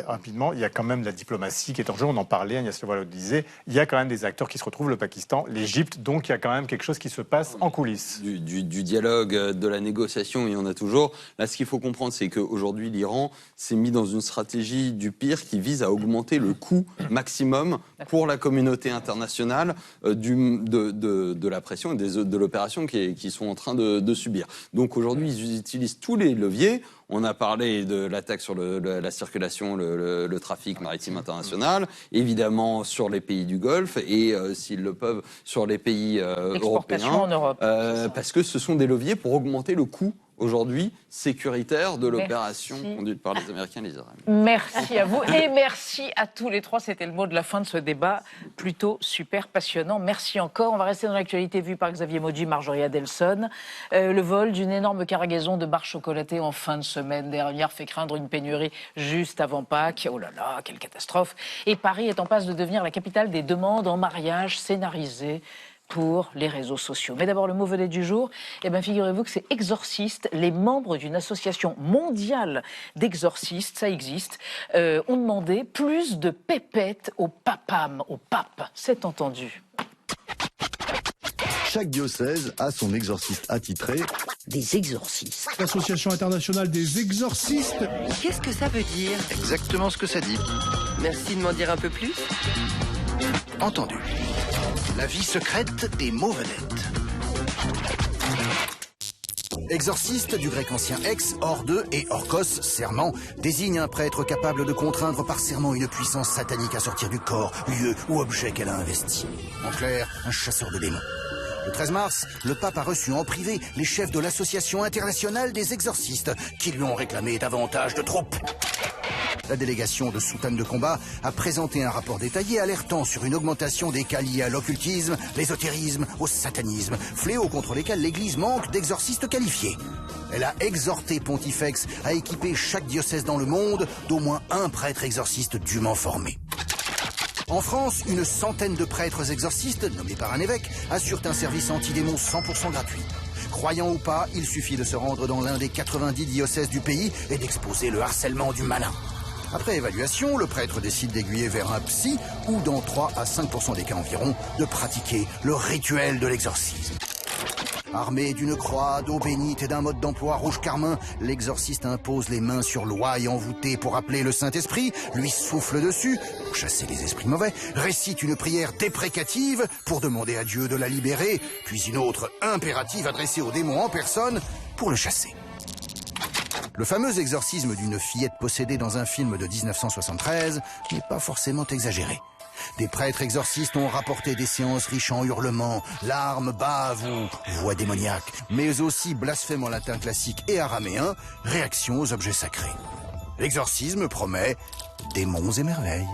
rapidement, il y a quand même la diplomatie qui est en jeu. On en parlait, Agnès Levallois le disait. Il y a quand même des acteurs qui se retrouvent, le Pakistan, l'Égypte. Donc il y a quand même quelque chose qui se passe en coulisses. Du dialogue, de la négociation, il y en a toujours. Là, ce qu'il faut comprendre, c'est qu'aujourd'hui, l'Iran s'est mis dans une stratégie du pire qui vise à augmenter le coût maximum pour la communauté internationale de la pression et de l'opération qu'ils sont en train de subir. Donc aujourd'hui, ils utilisent tous les leviers. On a parlé de l'attaque sur la circulation, le trafic maritime international, évidemment sur les pays du Golfe et, s'ils le peuvent, sur les pays européens. En Europe. Parce que ce sont des leviers pour augmenter le coût aujourd'hui sécuritaire de l'opération conduite par les Américains et les Israéliens. Merci à vous et merci à tous les trois. C'était le mot de la fin de ce débat plutôt super passionnant. Merci encore. On va rester dans l'actualité vue par Xavier Maudy, Marjorie Adelson. Le vol d'une énorme cargaison de barres chocolatées en fin de semaine dernière fait craindre une pénurie juste avant Pâques. Oh là là, quelle catastrophe. Et Paris est en passe de devenir la capitale des demandes en mariage scénarisées pour les réseaux sociaux. Mais d'abord, le mot vedette du jour, figurez-vous que c'est exorcistes, les membres d'une association mondiale d'exorcistes, ça existe, ont demandé plus de pépettes au papam, au pape. C'est entendu. Chaque diocèse a son exorciste attitré. Des exorcistes. L'Association internationale des exorcistes. Qu'est-ce que ça veut dire? Exactement ce que ça dit. Merci de m'en dire un peu plus. Entendu. La vie secrète des mots vedettes. Exorciste, du grec ancien ex, hors de, et orkos, serment, désigne un prêtre capable de contraindre par serment une puissance satanique à sortir du corps, lieu ou objet qu'elle a investi. En clair, un chasseur de démons. Le 13 mars, le pape a reçu en privé les chefs de l'Association internationale des exorcistes, qui lui ont réclamé davantage de troupes. La délégation de soutanes de combat a présenté un rapport détaillé alertant sur une augmentation des cas liés à l'occultisme, l'ésotérisme, au satanisme, fléaux contre lesquels l'Église manque d'exorcistes qualifiés. Elle a exhorté Pontifex à équiper chaque diocèse dans le monde d'au moins un prêtre exorciste dûment formé. En France, une centaine de prêtres exorcistes, nommés par un évêque, assurent un service anti-démons 100% gratuit. Croyant ou pas, il suffit de se rendre dans l'un des 90 diocèses du pays et d'exposer le harcèlement du malin. Après évaluation, le prêtre décide d'aiguiller vers un psy ou, dans 3 à 5% des cas environ, de pratiquer le rituel de l'exorcisme. Armé d'une croix, d'eau bénite et d'un mode d'emploi rouge carmin, l'exorciste impose les mains sur l'ouaille envoûtée pour appeler le Saint-Esprit, lui souffle dessus pour chasser les esprits mauvais, récite une prière déprécative pour demander à Dieu de la libérer, puis une autre impérative adressée au démon en personne pour le chasser. Le fameux exorcisme d'une fillette possédée dans un film de 1973 n'est pas forcément exagéré. Des prêtres exorcistes ont rapporté des séances riches en hurlements, larmes, baves ou voix démoniaques, mais aussi blasphème en latin classique et araméen, réaction aux objets sacrés. L'exorcisme promet démons et merveilles.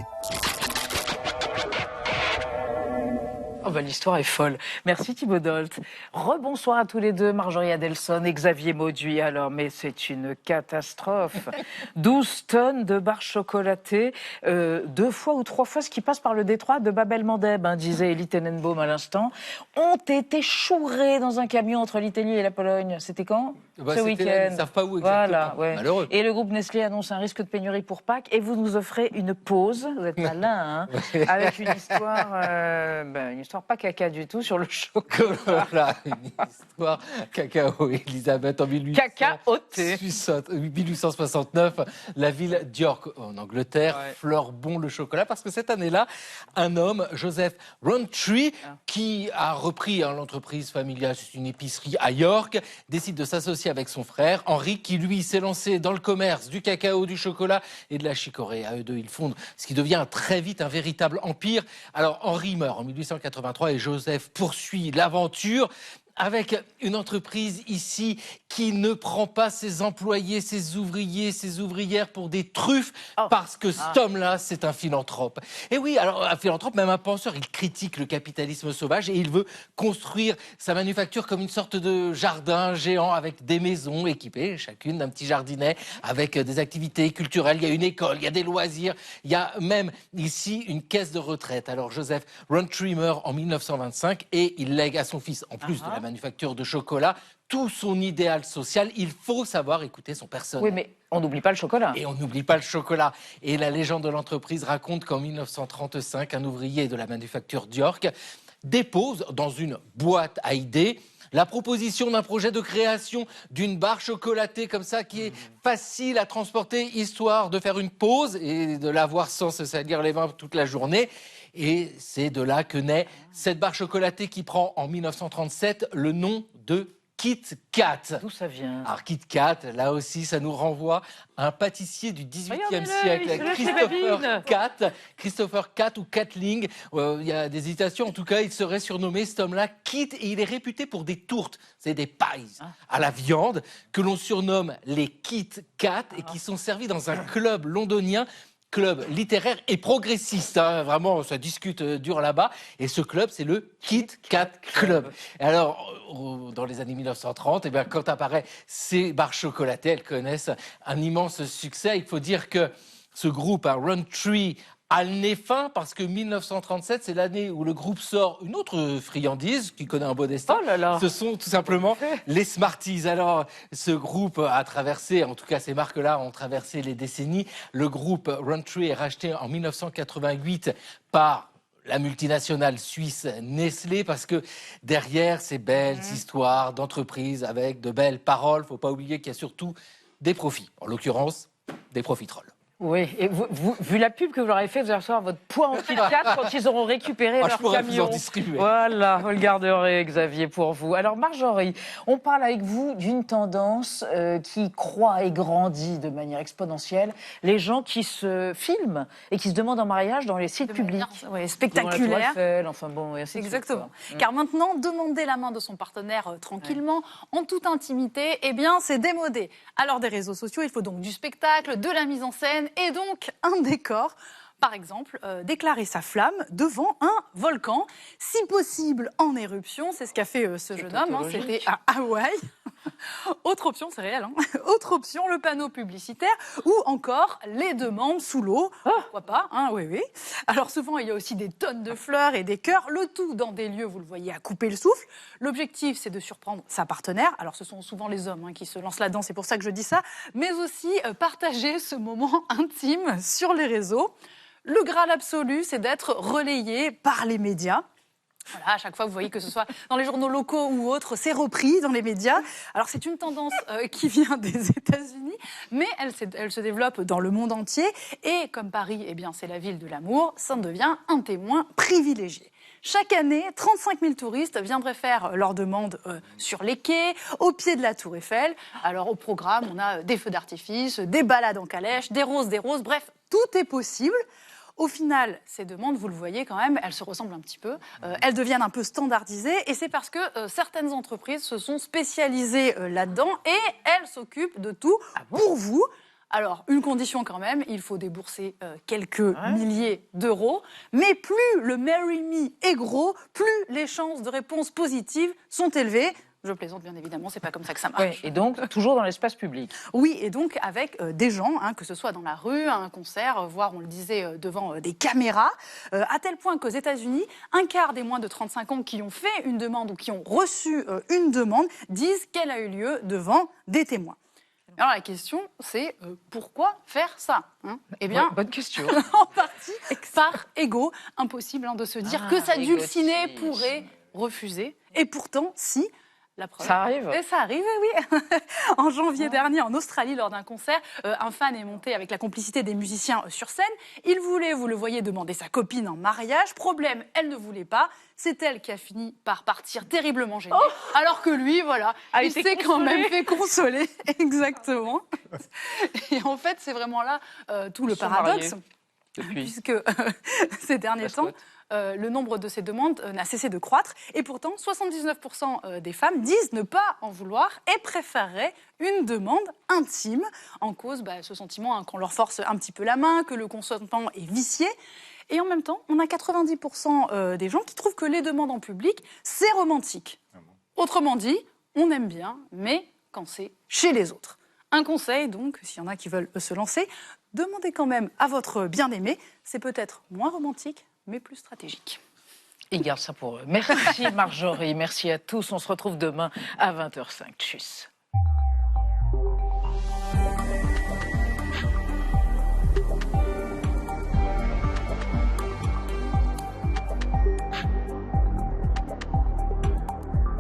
Oh bah, l'histoire est folle. Merci Thibaut Dolt. Rebonsoir à tous les deux, Marjorie Adelson et Xavier Mauduit. Alors, mais c'est une catastrophe. 12 tonnes de barres chocolatées, 2 fois ou 3 fois ce qui passe par le détroit de Bab el-Mandeb, disait Elie Tenenbaum à l'instant, ont été chourées dans un camion entre l'Italie et la Pologne. C'était quand ? Ce week-end. Ils ne savent pas où exactement. Voilà, ouais. Malheureux. Et le groupe Nestlé annonce un risque de pénurie pour Pâques et vous nous offrez une pause. Vous êtes malin, avec une histoire pas caca du tout sur le chocolat. Voilà, une histoire cacao. Elisabeth, en 1869, la ville d'York, en Angleterre, fleure bon le chocolat parce que cette année-là, un homme, Joseph Rowntree, qui a repris l'entreprise familiale, c'est une épicerie à York, décide de s'associer avec son frère, Henry, qui lui s'est lancé dans le commerce du cacao, du chocolat et de la chicorée. À eux deux, ils fondent ce qui devient très vite un véritable empire. Alors, Henry meurt en 1883 et Joseph poursuit l'aventure avec une entreprise ici qui ne prend pas ses employés, ses ouvriers, ses ouvrières pour des truffes, parce que cet homme-là, c'est un philanthrope. Et oui, alors un philanthrope, même un penseur, il critique le capitalisme sauvage et il veut construire sa manufacture comme une sorte de jardin géant avec des maisons équipées, chacune d'un petit jardinet, avec des activités culturelles. Il y a une école, il y a des loisirs, il y a même ici une caisse de retraite. Alors Joseph Rowntree meurt en 1925 et il lègue à son fils, en plus de la manufacture de chocolat, tout son idéal social. Il faut savoir écouter son personnel. Oui, mais on n'oublie pas le chocolat. Et on n'oublie pas le chocolat. Et la légende de l'entreprise raconte qu'en 1935, un ouvrier de la manufacture d'York dépose dans une boîte à idées la proposition d'un projet de création d'une barre chocolatée comme ça qui est facile à transporter, histoire de faire une pause et de l'avoir sans se salir les mains toute la journée. Et c'est de là que naît cette barre chocolatée qui prend en 1937 le nom de Kit Kat. D'où ça vient? Alors Kit Kat, là aussi, ça nous renvoie à un pâtissier du XVIIIe siècle, Christopher Cat ou Catling. Il y a des hésitations, en tout cas, il serait surnommé cet homme-là Kit, et il est réputé pour des tourtes, c'est des pies à la viande que l'on surnomme les Kit Kat et qui sont servis dans un club londonien, club littéraire et progressiste, vraiment ça discute dur là-bas, et ce club c'est le Kit Kat Club. Et alors dans les années 1930, quand apparaissent ces barres chocolatées, elles connaissent un immense succès. Il faut dire que ce groupe, Rowntree, a le nez fin parce que 1937, c'est l'année où le groupe sort une autre friandise qui connaît un beau destin. Oh là là. Ce sont tout simplement les Smarties. Alors, ce groupe a traversé, en tout cas ces marques-là ont traversé les décennies. Le groupe Rowntree est racheté en 1988 par la multinationale suisse Nestlé, parce que derrière ces belles histoires d'entreprises avec de belles paroles, il ne faut pas oublier qu'il y a surtout des profits. En l'occurrence, des profiteroles. Oui, et vu la pub que vous leur avez fait, vous allez recevoir votre poids en Kit Kat quand ils auront récupéré leur je pourrais camion. vous en distribuer. Voilà, vous le garderez, Xavier, pour vous. Alors Marjorie, on parle avec vous d'une tendance qui croît et grandit de manière exponentielle. Les gens qui se filment et qui se demandent en mariage dans les sites publics. Spectaculaire. Enfin bon, et ainsi de suite, Exactement. quoi. Car maintenant, demander la main de son partenaire tranquillement, en toute intimité, eh bien, c'est démodé. À l'heure des réseaux sociaux, il faut donc du spectacle, de la mise en scène et donc un décor. Par exemple, déclarer sa flamme devant un volcan, si possible en éruption. C'est ce qu'a fait ce jeune homme. C'était à Hawaï. Autre option, c'est réel. Autre option, le panneau publicitaire ou encore les deux membres sous l'eau. Pourquoi pas, oui. Alors souvent, il y a aussi des tonnes de fleurs et des cœurs. Le tout dans des lieux, vous le voyez, à couper le souffle. L'objectif, c'est de surprendre sa partenaire. Alors ce sont souvent les hommes qui se lancent là-dedans, c'est pour ça que je dis ça. Mais aussi partager ce moment intime sur les réseaux. Le Graal absolu, c'est d'être relayé par les médias. Voilà, à chaque fois, vous voyez que ce soit dans les journaux locaux ou autres, c'est repris dans les médias. Alors, c'est une tendance qui vient des États-Unis, mais elle se développe dans le monde entier. Et comme Paris, c'est la ville de l'amour, ça devient un témoin privilégié. Chaque année, 35 000 touristes viendraient faire leur demande sur les quais, au pied de la Tour Eiffel. Alors, au programme, on a des feux d'artifice, des balades en calèche, des roses, bref, tout est possible. Au final, ces demandes, vous le voyez quand même, elles se ressemblent un petit peu. Elles deviennent un peu standardisées et c'est parce que certaines entreprises se sont spécialisées là-dedans et elles s'occupent de tout pour vous. Alors, une condition quand même, il faut débourser quelques milliers d'euros. Mais plus le Marry Me est gros, plus les chances de réponse positive sont élevées. Je plaisante bien évidemment, c'est pas comme ça que ça marche. Ouais, et donc, toujours dans l'espace public. Oui, et donc avec des gens, que ce soit dans la rue, à un concert, voire on le disait devant des caméras, à tel point qu'aux États-Unis, un quart des moins de 35 ans qui ont fait une demande ou qui ont reçu une demande disent qu'elle a eu lieu devant des témoins. Alors la question, c'est pourquoi faire ça Eh bien, bonne question. En partie par ego, impossible de se dire que sa dulcinée pourrait refuser. Et pourtant, si. La preuve. Ça arrive. Et ça arrive, oui. En janvier dernier, en Australie, lors d'un concert, un fan est monté avec la complicité des musiciens sur scène. Il voulait, vous le voyez, demander sa copine en mariage. Problème, elle ne voulait pas. C'est elle qui a fini par partir terriblement gênée. Alors que lui, voilà, il s'est quand même fait consoler. Exactement. Et en fait, c'est vraiment là tout le paradoxe. Puisque ces derniers temps, le nombre de ces demandes n'a cessé de croître. Et pourtant, 79% des femmes disent ne pas en vouloir et préféreraient une demande intime. En cause, ce sentiment qu'on leur force un petit peu la main, que le consentement est vicié. Et en même temps, on a 90% des gens qui trouvent que les demandes en public, c'est romantique. Autrement dit, on aime bien, mais quand c'est chez les autres. Un conseil, donc, s'il y en a qui veulent se lancer, demandez quand même à votre bien-aimé. C'est peut-être moins romantique, mais plus stratégique. Ils gardent ça pour eux. Merci Marjorie, merci à tous. On se retrouve demain à 20h05. Tchuss.